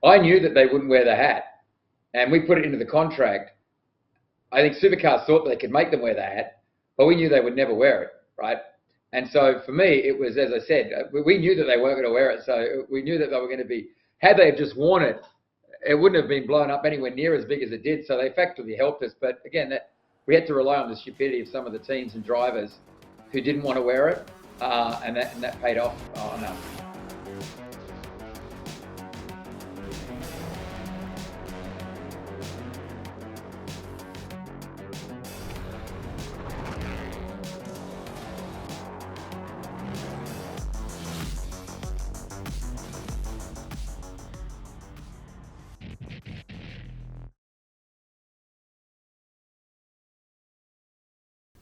I knew that they wouldn't wear the hat, and we put it into the contract. I think Supercars thought they could make them wear the hat, but we knew they would never wear it, right? And so for me, it was, as I said, we knew that they weren't going to wear it. So we knew that they were going to be, had they just worn it, it wouldn't have been blown up anywhere near as big as it did. So they effectively helped us. But again, we had to rely on the stupidity of some of the teams and drivers who didn't want to wear it. And that paid off on us.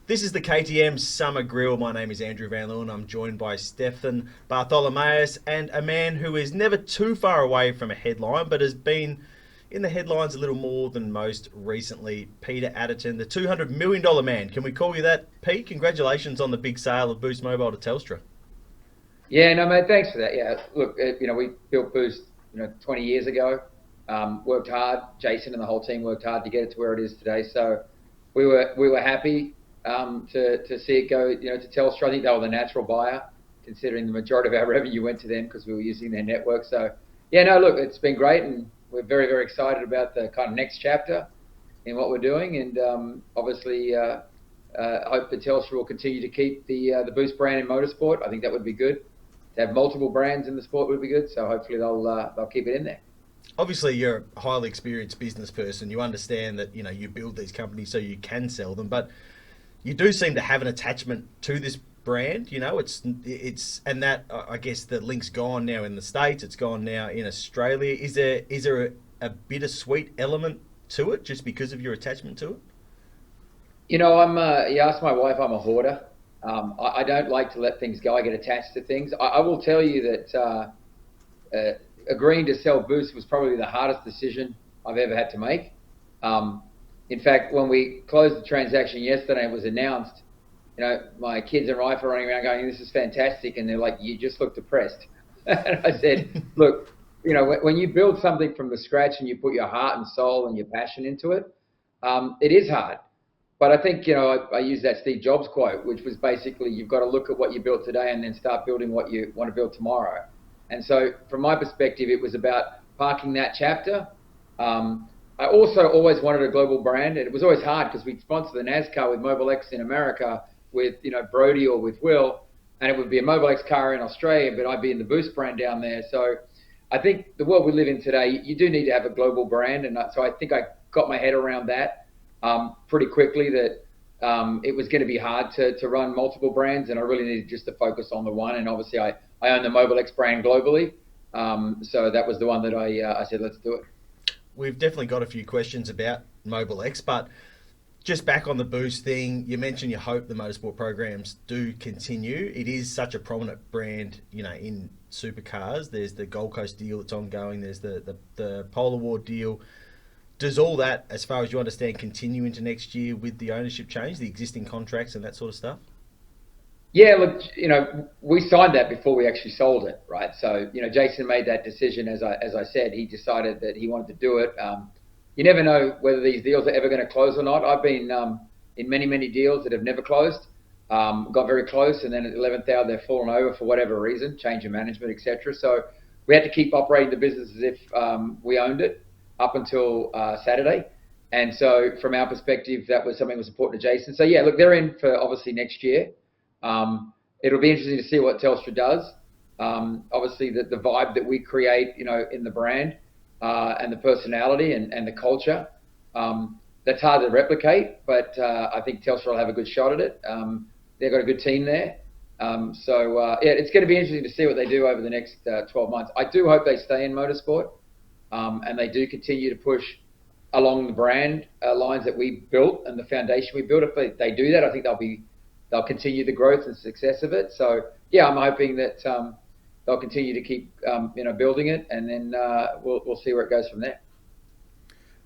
This is the KTM Summer Grill. My name is Andrew Van Leeuwen. I'm joined by Stefan Bartholomaeus and a man who is never too far away from a headline, but has been in the headlines a little more than most recently. Peter Adderton, the $200 million man. Can we call you that, Pete? Congratulations on the big sale of Boost Mobile to Telstra. Yeah, no, mate, thanks for that. Yeah, look, we built Boost, 20 years ago. Worked hard. Jason and the whole team worked hard to get it to where it is today. So we were happy to see it go, to Telstra. I think they were the natural buyer, considering the majority of our revenue went to them because we were using their network. So, yeah, no, look, it's been great, and we're very, very excited about the kind of next chapter in what we're doing. And obviously, I hope that Telstra will continue to keep the Boost brand in motorsport. I think that would be good. To have multiple brands in the sport would be good. So hopefully they'll keep it in there. Obviously, you're a highly experienced business person. You understand that you build these companies so you can sell them, but you do seem to have an attachment to this brand. It's and that, I guess, the link's gone now in the States. It's gone now in Australia. Is there a bittersweet element to it just because of your attachment to it? You asked my wife, I'm a hoarder. I don't like to let things go. I get attached to things. I will tell you that agreeing to sell Boost was probably the hardest decision I've ever had to make. In fact, when we closed the transaction yesterday, it was announced, my kids and wife are running around going, this is fantastic. And they're like, you just look depressed. And I said, look, when you build something from the scratch and you put your heart and soul and your passion into it, it is hard. But I think, I use that Steve Jobs quote, which was basically, you've got to look at what you built today and then start building what you want to build tomorrow. And so from my perspective, it was about parking that chapter. I also always wanted a global brand, and it was always hard because we'd sponsor the NASCAR with Mobile X in America with, Brodie or with Will, and it would be a Mobile X car in Australia, but I'd be in the Boost brand down there. So I think the world we live in today, you do need to have a global brand, and so I think I got my head around that pretty quickly, that it was going to be hard to run multiple brands, and I really needed just to focus on the one. And obviously I own the Mobile X brand globally, so that was the one that I said, let's do it. We've definitely got a few questions about Mobile X, but just back on the Boost thing, you mentioned you hope the motorsport programs do continue. It is such a prominent brand, in Supercars. There's the Gold Coast deal that's ongoing. There's the Pole Award deal. Does all that, as far as you understand, continue into next year with the ownership change, the existing contracts and that sort of stuff? Yeah, look, we signed that before we actually sold it, right? So, Jason made that decision, as I said. He decided that he wanted to do it. You never know whether these deals are ever going to close or not. I've been in many, many deals that have never closed. Got very close, and then at the 11th hour, they've fallen over for whatever reason, change of management, etc. So we had to keep operating the business as if we owned it up until Saturday. And so from our perspective, that was something that was important to Jason. So, yeah, look, they're in for obviously next year. It'll be interesting to see what Telstra does. Obviously, the vibe that we create, in the brand and the personality and the culture, that's hard to replicate. But I think Telstra will have a good shot at it. They've got a good team there. It's going to be interesting to see what they do over the next 12 months. I do hope they stay in motorsport and they do continue to push along the brand lines that we built and the foundation we built. If they do that, I think they'll continue the growth and success of it. So, yeah, I'm hoping that they'll continue to keep building it, and then we'll see where it goes from there.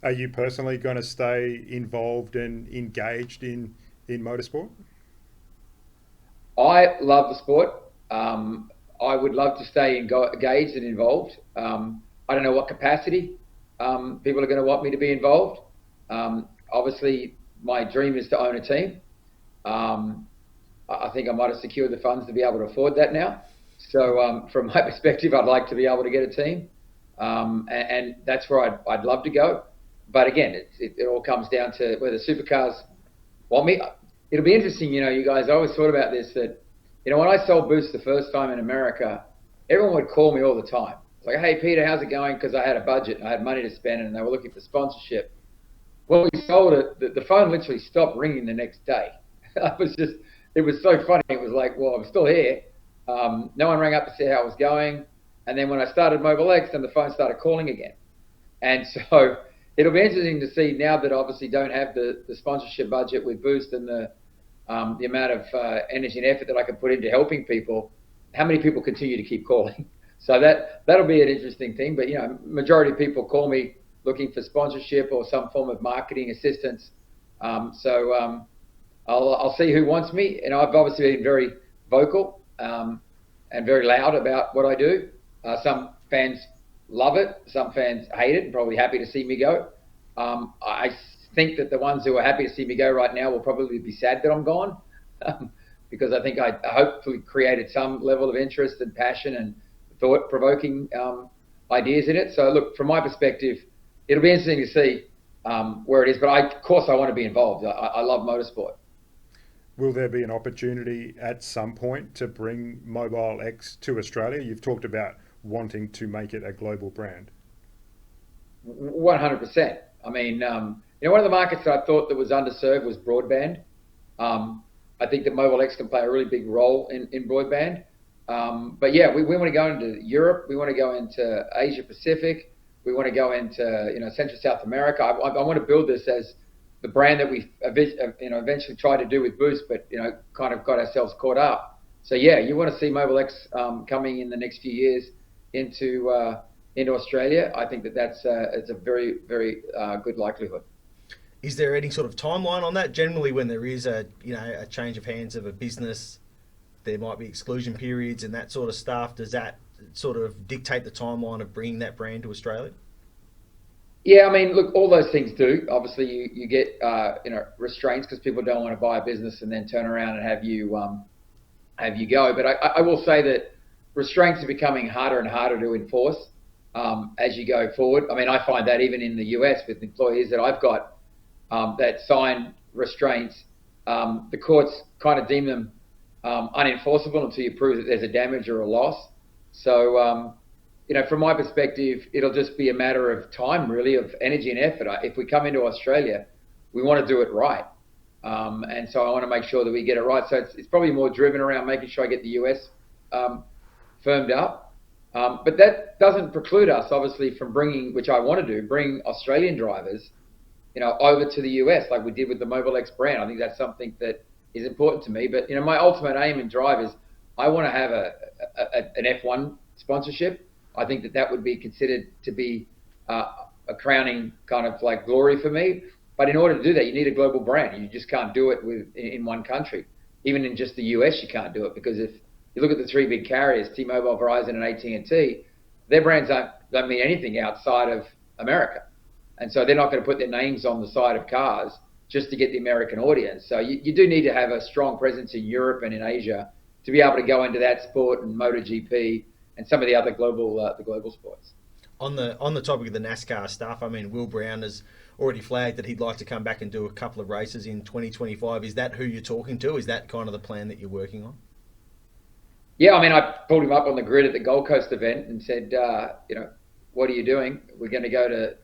Are you personally going to stay involved and engaged in motorsport? I love the sport. I would love to stay engaged and involved. I I don't know what capacity people are going to want me to be involved. Obviously, my dream is to own a team. I think I might have secured the funds to be able to afford that now. So from my perspective, I'd like to be able to get a team. And that's where I'd love to go. But again, it all comes down to whether Supercars want me. It'll be interesting, you guys, I always thought about this, that, when I sold Boost the first time in America, everyone would call me all the time. It's like, hey, Peter, how's it going? Because I had a budget and I had money to spend and they were looking for sponsorship. When we sold it, the phone literally stopped ringing the next day. It was so funny. It was like, well, I'm still here. No one rang up to see how it was going. And then when I started Mobile X, then the phone started calling again. And so it'll be interesting to see now that I obviously don't have the sponsorship budget with Boost and the amount of energy and effort that I can put into helping people, how many people continue to keep calling. So that'll be an interesting thing. But, majority of people call me looking for sponsorship or some form of marketing assistance. So I'll see who wants me. And I've obviously been very vocal and very loud about what I do. Some fans love it. Some fans hate it and probably happy to see me go. I think that the ones who are happy to see me go right now will probably be sad that I'm gone because I think I hopefully created some level of interest and passion and thought-provoking ideas in it. So look, from my perspective, it'll be interesting to see where it is. But of course I want to be involved. I love motorsport. Will there be an opportunity at some point to bring Mobile X to Australia? You've talked about wanting to make it a global brand. 100%. I mean, one of the markets that I thought that was underserved was broadband. I think that Mobile X can play a really big role in broadband. But yeah, we want to go into Europe. We want to go into Asia Pacific. We want to go into Central South America. I want to build this as the brand that we eventually tried to do with Boost, but kind of got ourselves caught up. So yeah, you want to see Mobile X coming in the next few years into Australia. I think that's it's a very, very good likelihood. Is there any sort of timeline on that? Generally, when there is a change of hands of a business, there might be exclusion periods and that sort of stuff. Does that sort of dictate the timeline of bringing that brand to Australia? Yeah, I mean, look, all those things do. Obviously, you get restraints because people don't want to buy a business and then turn around and have you go. But I will say that restraints are becoming harder and harder to enforce as you go forward. I mean, I find that even in the US with employees that I've got that sign restraints, the courts kind of deem them unenforceable until you prove that there's a damage or a loss. So, from my perspective, it'll just be a matter of time, really, of energy and effort. If we come into Australia, we want to do it right. And so I want to make sure that we get it right. So it's probably more driven around making sure I get the US firmed up. But that doesn't preclude us, obviously, from bringing, which I want to do, bring Australian drivers, over to the US like we did with the Mobile X brand. I think that's something that is important to me. But, my ultimate aim in drive is I want to have an F1 sponsorship. I think that would be considered to be a crowning kind of like glory for me. But in order to do that, you need a global brand. You just can't do it in one country. Even in just the US, you can't do it because if you look at the three big carriers, T-Mobile, Verizon, and AT&T, their brands don't mean anything outside of America. And so they're not going to put their names on the side of cars just to get the American audience. So you do need to have a strong presence in Europe and in Asia to be able to go into that sport and MotoGP and some of the other global sports. On the topic of the NASCAR stuff, I mean, Will Brown has already flagged that he'd like to come back and do a couple of races in 2025. Is that who you're talking to? Is that kind of the plan that you're working on? Yeah, I mean, I pulled him up on the grid at the Gold Coast event and said, what are you doing? We're going to go to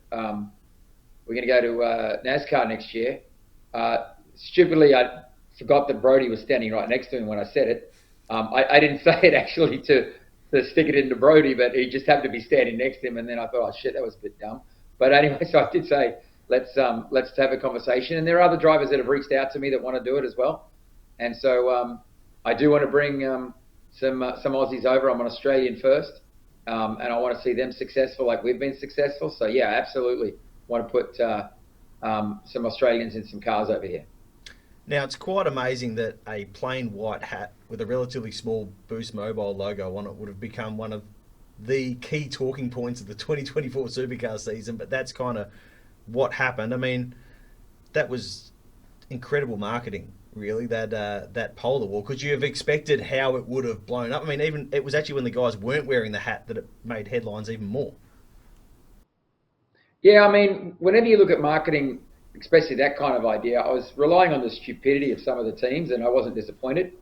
NASCAR next year. Stupidly, I forgot that Brodie was standing right next to him when I said it. I didn't say it actually to stick it into Brodie, but he just happened to be standing next to him, and then I thought, oh shit, that was a bit dumb. But anyway, so I did say, let's have a conversation. And there are other drivers that have reached out to me that want to do it as well. And so I do want to bring some Aussies over. I'm an Australian first, and I want to see them successful like we've been successful. So yeah, absolutely want to put some Australians in some cars over here. Now, it's quite amazing that a plain white hat with a relatively small Boost Mobile logo on it would have become one of the key talking points of the 2024 Supercar season, but that's kind of what happened. I mean, that was incredible marketing, really, that polar wall. Could you have expected how it would have blown up? I mean, even it was actually when the guys weren't wearing the hat that it made headlines even more. Yeah, I mean, whenever you look at marketing, especially that kind of idea, I was relying on the stupidity of some of the teams, and I wasn't disappointed.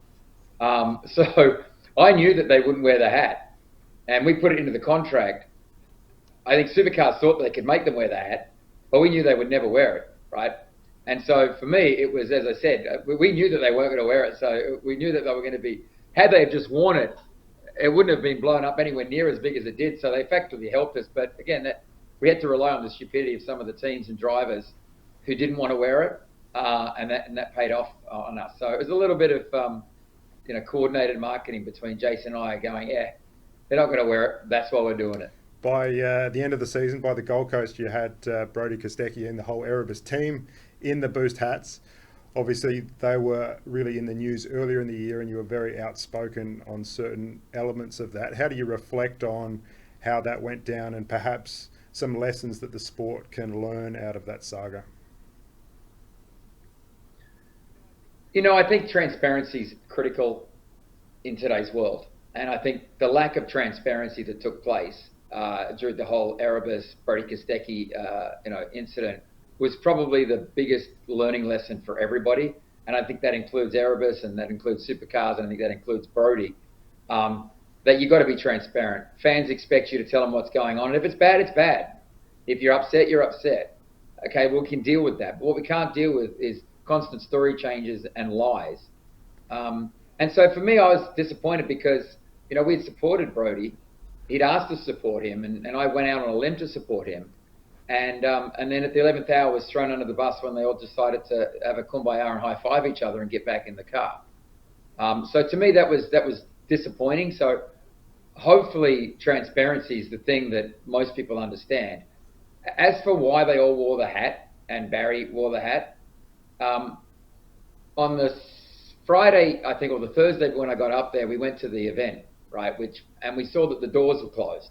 So I knew that they wouldn't wear the hat, and we put it into the contract. I think Supercars thought they could make them wear the hat, but we knew they would never wear it, right? And so for me, it was, as I said, we knew that they weren't going to wear it, so we knew that they were going to be, had they just worn it, it wouldn't have been blown up anywhere near as big as it did, so they effectively helped us. But again, we had to rely on the stupidity of some of the teams and drivers who didn't want to wear it, and that paid off on us. So it was a little bit of coordinated marketing between Jason and I, going, yeah, they're not going to wear it, that's why we're doing it. By the end of the season, by the Gold Coast, you had Brodie Kostecki and the whole Erebus team in the Boost hats. Obviously, they were really in the news earlier in the year, and you were very outspoken on certain elements of that. How do you reflect on how that went down, and perhaps some lessons that the sport can learn out of that saga? I think transparency is critical in today's world. And I think the lack of transparency that took place during the whole Erebus, Brodie Kostecki, incident was probably the biggest learning lesson for everybody. And I think that includes Erebus, and that includes Supercars, and I think that includes Brodie. That you've got to be transparent. Fans expect you to tell them what's going on. And if it's bad, it's bad. If you're upset, you're upset. Okay, we can deal with that. But what we can't deal with is constant story changes and lies. And so for me, I was disappointed because, we'd supported Brodie. He'd asked us to support him, and I went out on a limb to support him. And then at the 11th hour was thrown under the bus when they all decided to have a kumbaya and high five each other and get back in the car. So to me, that was disappointing. So hopefully transparency is the thing that most people understand. As for why they all wore the hat, and Barry wore the hat, on the Friday, I think, or the Thursday when I got up there, we went to the event, right? And we saw that the doors were closed,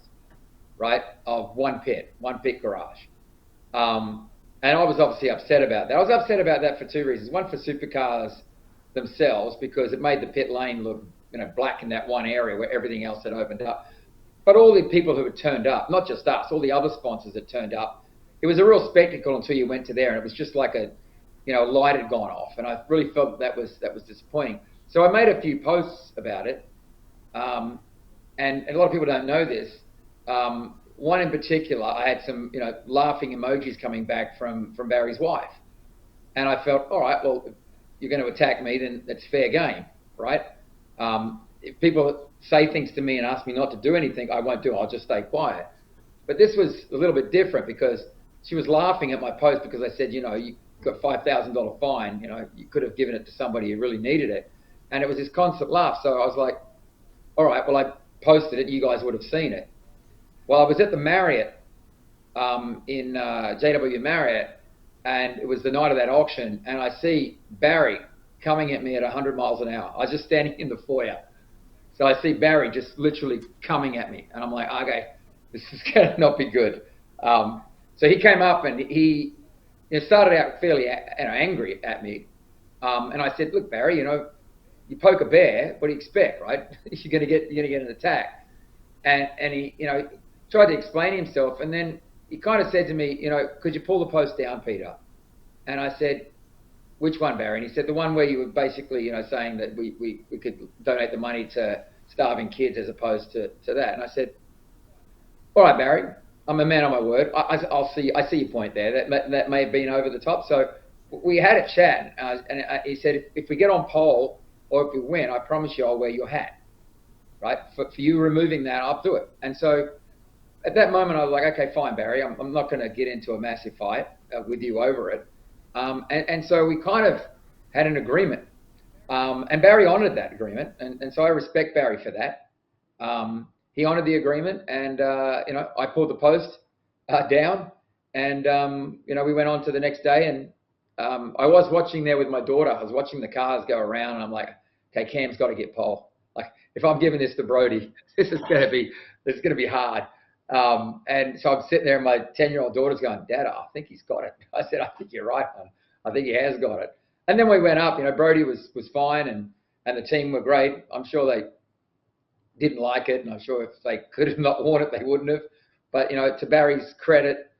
right, of one pit garage. And I was obviously upset about that. I was upset about that for two reasons. One, for Supercars themselves, because it made the pit lane look, black in that one area where everything else had opened up. But all the people who had turned up, not just us, all the other sponsors that turned up, it was a real spectacle until you went to there, and it was just like a light had gone off, and I really felt that was disappointing. So I made a few posts about it, and a lot of people don't know this. One in particular, I had some laughing emojis coming back from Barry's wife, and I felt, all right, well, if you're going to attack me, then that's fair game, right? If people say things to me and ask me not to do anything, I won't do it. I'll just stay quiet. But this was a little bit different because she was laughing at my post because I said, you got $5,000 fine. You could have given it to somebody who really needed it. And it was this constant laugh. So I was like, all right, well, I posted it. You guys would have seen it. Well, I was at the Marriott in JW Marriott, and it was the night of that auction, and I see Barry coming at me at 100 miles an hour. I was just standing in the foyer. So I see Barry just literally coming at me, and I'm like, okay, this is going to not be good. So he came up, and he started out fairly angry at me. And I said, look, Barry, you poke a bear, what do you expect, right? you're going to get an attack. And he, tried to explain himself, and then he kind of said to me, could you pull the post down, Peter? And I said, which one, Barry? And he said, the one where you were basically, saying that we could donate the money to starving kids as opposed to that. And I said, all right, Barry, I'm a man on my word. I see your point there. That may have been over the top. So we had a chat, and he said, if we get on pole or if we win, I promise you I'll wear your hat, right? For you removing that, I'll do it. And so at that moment, I was like, okay, fine, Barry. I'm not going to get into a massive fight with you over it. And so we kind of had an agreement. And Barry honoured that agreement. And so I respect Barry for that. He honoured the agreement, and, I pulled the post down, and, we went on to the next day. And I was watching there with my daughter. I was watching the cars go around, and I'm like, okay, Cam's got to get pole. Like, if I'm giving this to Brodie, this is going to be It's going to be hard. And so I'm sitting there and my 10-year-old daughter's going, Dad, I think he's got it. I said, I think you're right, hon. I think he has got it. And then we went up, Brodie was fine and the team were great. I'm sure they didn't like it, and I'm sure if they could have not worn it, they wouldn't have. But, to Barry's credit,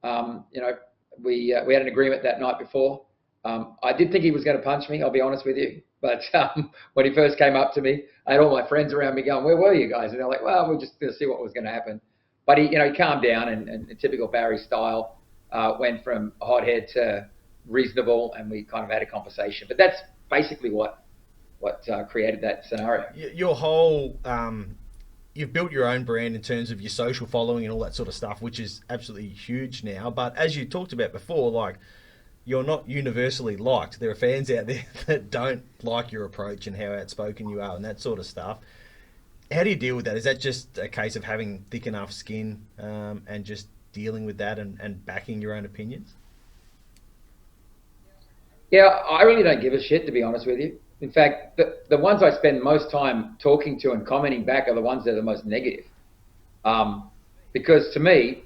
we had an agreement that night before. I did think he was going to punch me, I'll be honest with you. But when he first came up to me, I had all my friends around me going, where were you guys? And they're like, well, we're just going to see what was going to happen. But he calmed down, and in typical Barry style, went from hothead to reasonable, and we kind of had a conversation. But that's basically what created that scenario. Your whole, you've built your own brand in terms of your social following and all that sort of stuff, which is absolutely huge now. But as you talked about before, like, you're not universally liked. There are fans out there that don't like your approach and how outspoken you are and that sort of stuff. How do you deal with that? Is that just a case of having thick enough skin and just dealing with that and backing your own opinions? Yeah, I really don't give a shit, to be honest with you. In fact, the ones I spend most time talking to and commenting back are the ones that are the most negative. Because to me,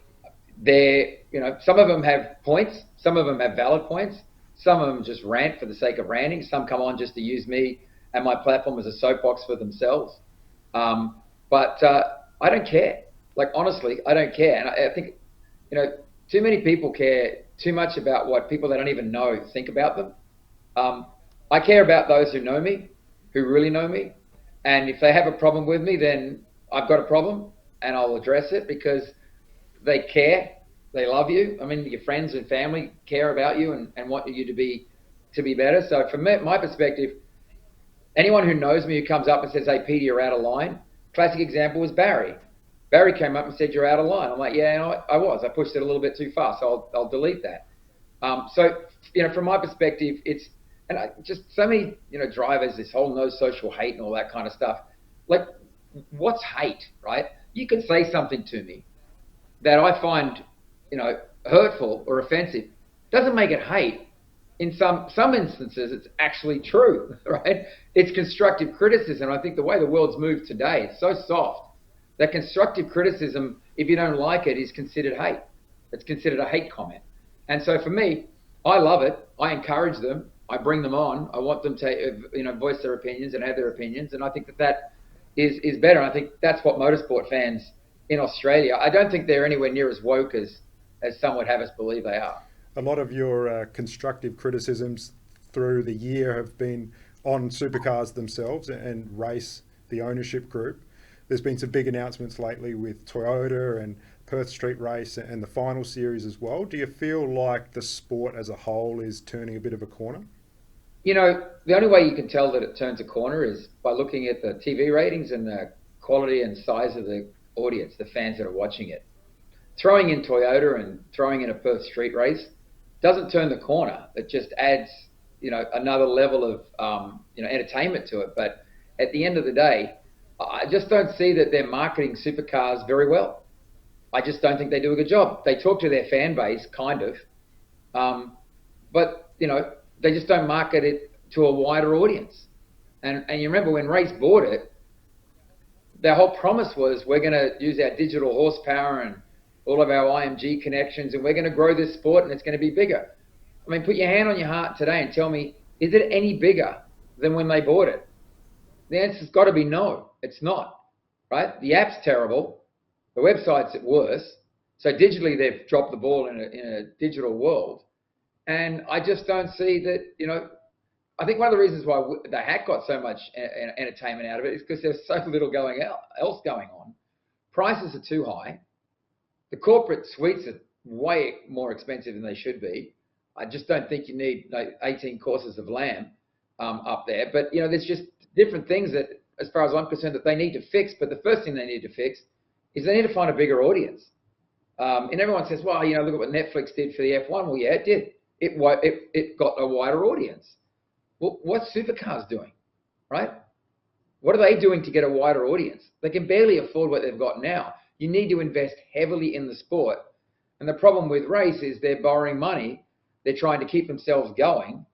they're, some of them have points, some of them have valid points, some of them just rant for the sake of ranting, some come on just to use me and my platform as a soapbox for themselves. But I don't care. Like, honestly, I don't care. And I think, too many people care too much about what people that don't even know think about them. I care about those who know me, who really know me. And if they have a problem with me, then I've got a problem and I'll address it because they care. They love you. I mean, your friends and family care about you and want you to be better. So from my perspective, anyone who knows me who comes up and says, hey, Peter, you're out of line. Classic example was Barry. Barry came up and said, you're out of line. I'm like, yeah, I was. I pushed it a little bit too far, so I'll delete that. So, from my perspective, it's, and just so many, drivers, this whole no social hate and all that kind of stuff. Like, what's hate, right? You can say something to me that I find, hurtful or offensive. Doesn't make it hate. In some instances, it's actually true, right? It's constructive criticism. I think the way the world's moved today, it's so soft that constructive criticism, if you don't like it, is considered hate. It's considered a hate comment. And so for me, I love it. I encourage them. I bring them on. I want them to, voice their opinions and have their opinions. And I think that is better. I think that's what motorsport fans in Australia, I don't think they're anywhere near as woke as some would have us believe they are. A lot of your constructive criticisms through the year have been on Supercars themselves and race, the ownership group. There's been some big announcements lately with Toyota and Perth Street Race and the final series as well. Do you feel like the sport as a whole is turning a bit of a corner? The only way you can tell that it turns a corner is by looking at the TV ratings and the quality and size of the audience, the fans that are watching it. Throwing in Toyota and throwing in a Perth Street Race doesn't turn the corner. It just adds, another level of, entertainment to it. But at the end of the day, I just don't see that they're marketing supercars very well. I just don't think they do a good job. They talk to their fan base, kind of, but they just don't market it to a wider audience. And you remember when Race bought it, their whole promise was we're going to use our digital horsepower and all of our IMG connections, and we're going to grow this sport, and it's going to be bigger. I mean, put your hand on your heart today and tell me, is it any bigger than when they bought it? The answer's got to be no. It's not, right? The app's terrible. The website's at worst. So digitally, they've dropped the ball in a digital world. And I just don't see that, I think one of the reasons why the hack got so much entertainment out of it is because there's so little else going on. Prices are too high. The corporate suites are way more expensive than they should be. I just don't think you need 18 courses of lamb up there. But, there's just different things that, as far as I'm concerned, that they need to fix. But the first thing they need to fix is they need to find a bigger audience. And everyone says, well, look at what Netflix did for the F1. Well, yeah, it did. It got a wider audience. Well, what's Supercars doing, right? What are they doing to get a wider audience? They can barely afford what they've got now. You need to invest heavily in the sport. And the problem with Race is they're borrowing money. They're trying to keep themselves going.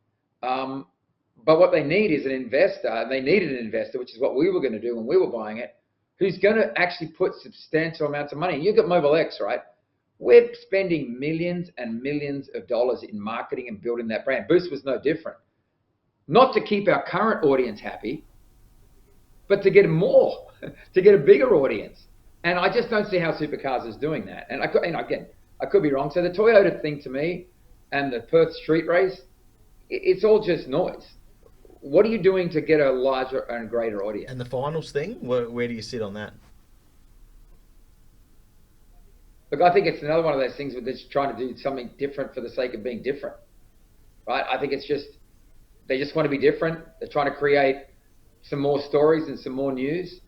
But what they need is an investor, and they needed an investor, which is what we were going to do when we were buying it, who's going to actually put substantial amounts of money. You've got Mobile X, right? We're spending millions and millions of dollars in marketing and building that brand. Boost was no different. Not to keep our current audience happy, but to get more, to get a bigger audience. And I just don't see how Supercars is doing that. And again, I could be wrong. So the Toyota thing to me and the Perth street race, it's all just noise. What are you doing to get a larger and greater audience? And the finals thing, where do you sit on that? Look, I think it's another one of those things where they're just trying to do something different for the sake of being different, right? I think it's just, they just want to be different. They're trying to create some more stories and some more news.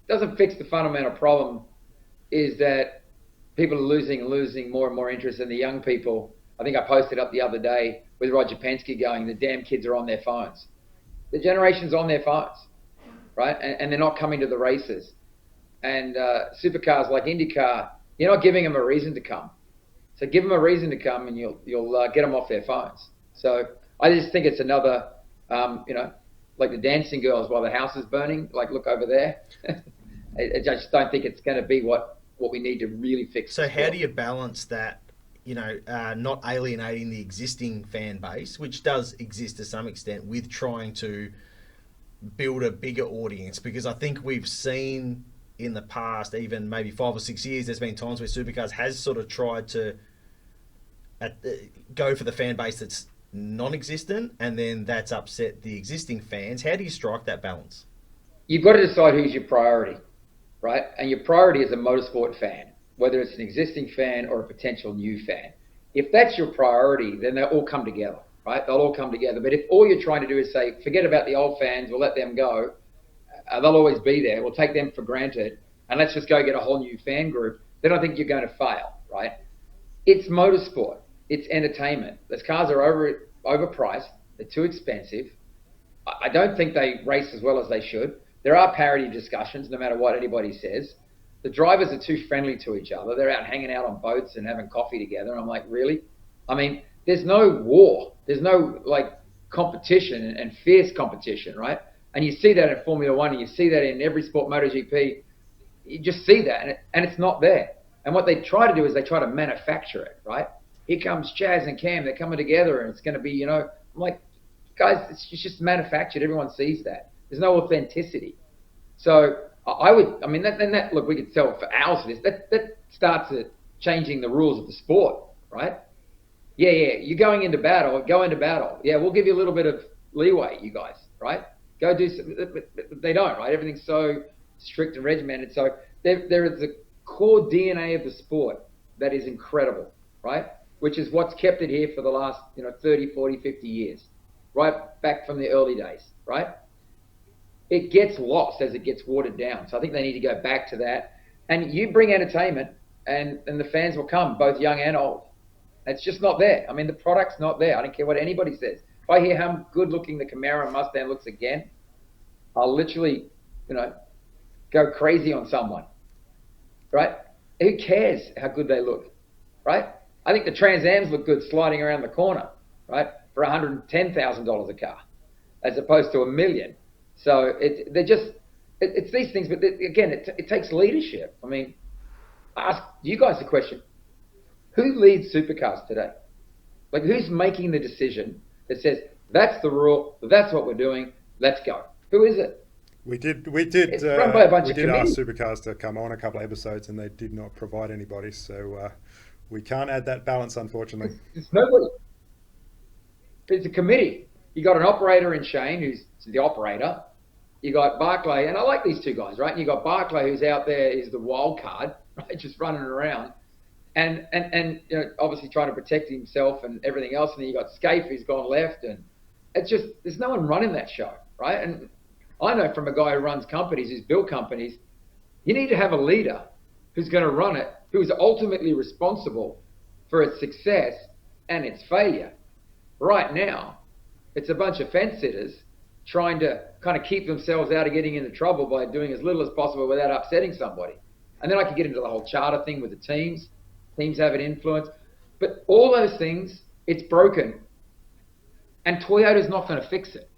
Doesn't fix the fundamental problem, is that people are losing more and more interest in the young people. I think I posted up the other day with Roger Penske going, the damn kids are on their phones. The generation's on their phones, right? And they're not coming to the races. And supercars like IndyCar, you're not giving them a reason to come. So give them a reason to come, and you'll get them off their phones. So I just think it's another, like the dancing girls while the house is burning. Like, look over there. I just don't think it's going to be what we need to really fix. So how do you balance that? Not alienating the existing fan base, which does exist to some extent, with trying to build a bigger audience? Because I think we've seen in the past, even maybe 5 or 6 years, there's been times where Supercars has sort of tried to go for the fan base that's non-existent, and then that's upset the existing fans. How do you strike that balance? You've got to decide who's your priority, right? And your priority is a motorsport fan, whether it's an existing fan or a potential new fan. If that's your priority, then they'll all come together, right? They'll all come together. But if all you're trying to do is say, forget about the old fans, we'll let them go, they'll always be there, we'll take them for granted, and let's just go get a whole new fan group, then I think you're going to fail, right? It's motorsport. It's entertainment. Those cars are overpriced. They're too expensive. I don't think they race as well as they should. There are parity discussions, no matter what anybody says. The drivers are too friendly to each other. They're out hanging out on boats and having coffee together. And I'm like, really? I mean, there's no war. There's no competition and fierce competition, right? And you see that in Formula One, and you see that in every sport, MotoGP. You just see that, and it's not there. And what they try to do is they try to manufacture it, right? Here comes Chaz and Cam. They're coming together, and it's going to be, I'm like, guys, it's just manufactured. Everyone sees that. There's no authenticity. So look, we could sell for hours for this. That starts at changing the rules of the sport, right? Yeah, you're going into battle. Go into battle. Yeah, we'll give you a little bit of leeway, you guys, right? Go do some, but they don't, right? Everything's so strict and regimented. So there is a core DNA of the sport that is incredible, right? Which is what's kept it here for the last 30, 40, 50 years, right back from the early days, right? It gets lost as it gets watered down. So I think they need to go back to that. And you bring entertainment, and the fans will come, both young and old. It's just not there. I mean, the product's not there. I don't care what anybody says. If I hear how good looking the Camaro and Mustang looks again, I'll literally, go crazy on someone, right? Who cares how good they look, right? I think the Trans Ams look good sliding around the corner, right, for $110,000 a car, as opposed to $1 million. So it's these things, but it takes leadership. I mean, I ask you guys a question: who leads Supercars today? Like, who's making the decision that says that's the rule, that's what we're doing, let's go? Who is it? We did It's run by a bunch of ask Supercars to come on a couple of episodes, and they did not provide anybody. So we can't add that balance, unfortunately. It's nobody. It's a committee. You got an operator in Shane, who's the operator. You got Barclay, and I like these two guys, right? And you got Barclay, who's out there, is the wild card, right, just running around, and obviously trying to protect himself and everything else. And then you got Scaife, who's gone left, and it's just there's no one running that show, right? And I know from a guy who runs companies, who's built companies, you need to have a leader who's going to run it, who is ultimately responsible for its success and its failure. Right now, it's a bunch of fence sitters trying to kind of keep themselves out of getting into trouble by doing as little as possible without upsetting somebody. And then I could get into the whole charter thing with the teams. Teams have an influence. But all those things, it's broken. And Toyota's not going to fix it.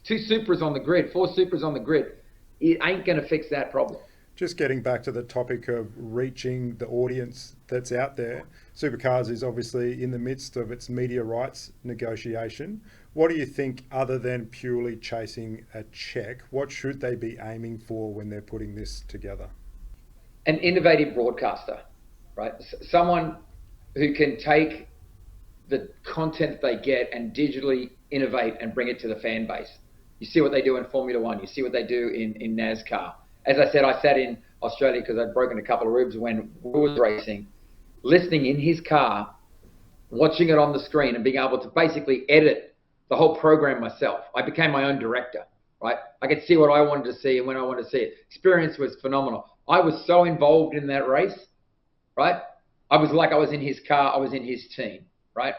2 Supras on the grid, 4 Supras on the grid, it ain't going to fix that problem. Just getting back to the topic of reaching the audience that's out there, Supercars is obviously in the midst of its media rights negotiation. What do you think, other than purely chasing a check, what should they be aiming for when they're putting this together? An innovative broadcaster, right? Someone who can take the content they get and digitally innovate and bring it to the fan base. You see what they do in Formula One. You see what they do in NASCAR. As I said, I sat in Australia because I'd broken a couple of ribs when Will was racing, listening in his car, watching it on the screen and being able to basically edit the whole program myself. I became my own director, right? I could see what I wanted to see and when I wanted to see it. Experience was phenomenal. I was so involved in that race, right? I was like I was in his car, I was in his team, right?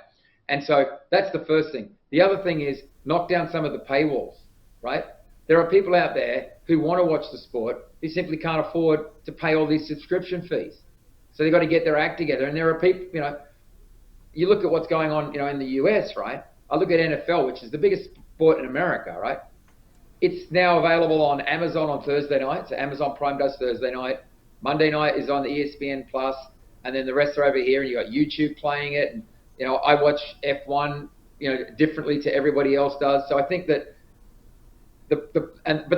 And so that's the first thing. The other thing is knock down some of the paywalls, right? There are people out there who want to watch the sport who simply can't afford to pay all these subscription fees. So they've got to get their act together. And there are people, you look at what's going on, in the US, right? I look at NFL, which is the biggest sport in America, right? It's now available on Amazon on Thursday night. So Amazon Prime does Thursday night. Monday night is on the ESPN Plus, and then the rest are over here. And you got YouTube playing it. And I watch F1, differently to everybody else does. So I think that but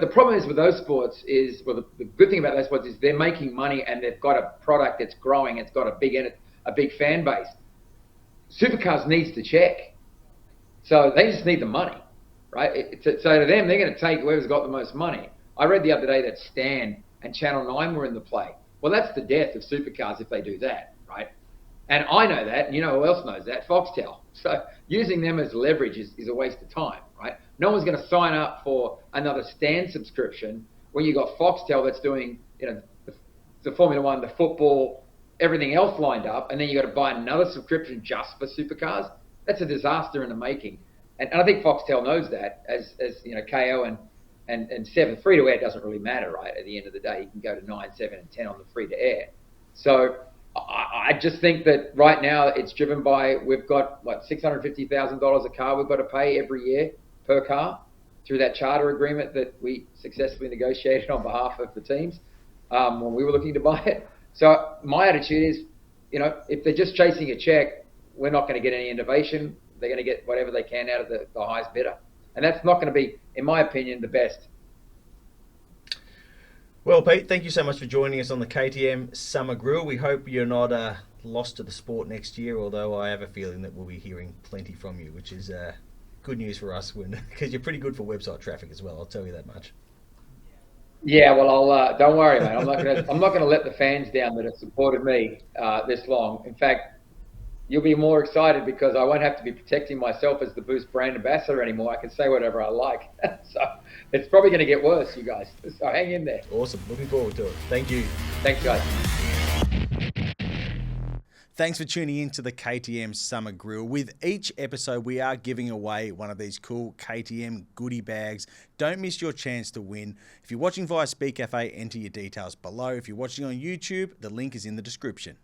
the problem is with those sports is, the good thing about those sports is they're making money and they've got a product that's growing. It's got a big fan base. Supercars needs to check, so they just need the money, right? So to them, they're going to take whoever's got the most money. I read the other day that Stan and Channel 9 were in the play. Well, that's the death of Supercars if they do that, right? And I know that, and who else knows that? Foxtel. So using them as leverage is a waste of time, right? No one's going to sign up for another Stan subscription when you've got Foxtel that's doing, the Formula One, the football, everything else lined up, and then you've got to buy another subscription just for Supercars. That's a disaster in the making. And I think Foxtel knows that, as KO and 7. Free to air doesn't really matter, right? At the end of the day, you can go to 9, 7, and 10 on the free to air. So I just think that right now it's driven by, we've got $650,000 a car we've got to pay every year per car through that charter agreement that we successfully negotiated on behalf of the teams when we were looking to buy it. So my attitude is, if they're just chasing a check, we're not going to get any innovation. They're going to get whatever they can out of the highest bidder. And that's not going to be, in my opinion, the best. Well, Pete, thank you so much for joining us on the KTM Summer Grill. We hope you're not lost to the sport next year, although I have a feeling that we'll be hearing plenty from you, which is good news for us because you're pretty good for website traffic as well. I'll tell you that much. Yeah, well, I'll don't worry, mate. I'm not going to let the fans down that have supported me this long. In fact, you'll be more excited because I won't have to be protecting myself as the Boost brand ambassador anymore. I can say whatever I like. So it's probably going to get worse, you guys. So hang in there. Awesome. Looking forward to it. Thank you. Thanks, guys. Thanks for tuning in to the KTM Summer Grill. With each episode, we are giving away one of these cool KTM goodie bags. Don't miss your chance to win. If you're watching via Speak Cafe, enter your details below. If you're watching on YouTube, the link is in the description.